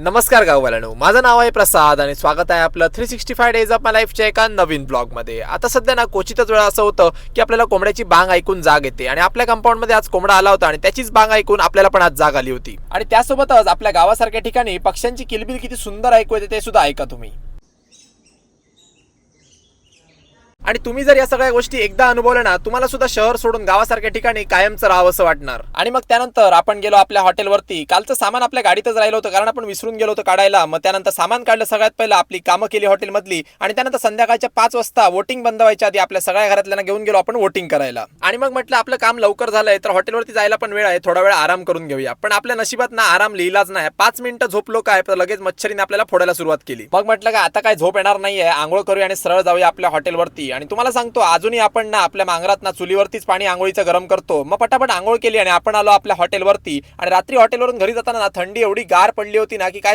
नमस्कार गाववाल्यांनो, माझं नाव आहे प्रसाद आणि स्वागत आहे आपलं 365 डेज ऑफ माय लाईफच्या एका नवीन ब्लॉग मध्ये। आता सध्या ना क्वचितच वेळा असं होतं की आपल्याला कोंबड्याची बांग ऐकून जाग येते आणि आपल्या कंपाऊंड मध्ये आज कोंबडा आला होता आणि त्याचीच बांग ऐकून आपल्याला पण आज जाग आली होती। आणि त्यासोबतच आपल्या गावासारख्या ठिकाणी पक्ष्यांची किलबिल किती सुंदर ऐकू येते ते सुद्धा ऐका तुम्ही। आणि तुम्ही जर या सगळ्या गोष्टी एकदा अनुभवल्या ना, तुम्हाला सुद्धा शहर सोडून गावासारख्या ठिकाणी कायमचं राहावंसं वाटणार। आणि मग त्यानंतर आपण गेलो आपल्या हॉटेलवरती। कालचं सामान आपल्या गाडीतच राहिलं होतं कारण आपण विसरून गेलो होतो काढायला। मग त्यानंतर सामान काढलं, सगळ्यात पहिलं आपली कामं केली हॉटेलमधली आणि त्यानंतर संध्याकाळच्या 5 वाजता वोटिंग बंद व्हायच्या आधी आपल्या सगळ्या घरातल्यांना घेऊन गेलो आपण वोटिंग करायला। आणि मग म्हटलं आपलं काम लवकर झालंय तर हॉटेलवरती जायला पण वेळ आहे, थोडा वेळ आराम करून घेऊया। पण आपल्या नशिबात ना आराम लिहिलाच नाही। 5 मिनिटं झोपलो काय तर लगेच मच्छरीने आपल्याला फोडायला सुरुवात केली। मग म्हटलं का आता काय झोप येणार नाहीये, आंघोळ करूया आणि सरळ जाऊया आपल्या हॉटेलवरती। आणि तुम्हाला सांगतो अजूनही आपण ना आपल्या मांगरात ना चुलीवरतीच पाणी आंघोळीचं गरम करतो। मग पटापट आंघोळ केली आणि आपण आलो आपल्या हॉटेलवरती। आणि रात्री हॉटेलवरून घरी जाताना थंडी एवढी गार पडली होती ना की काय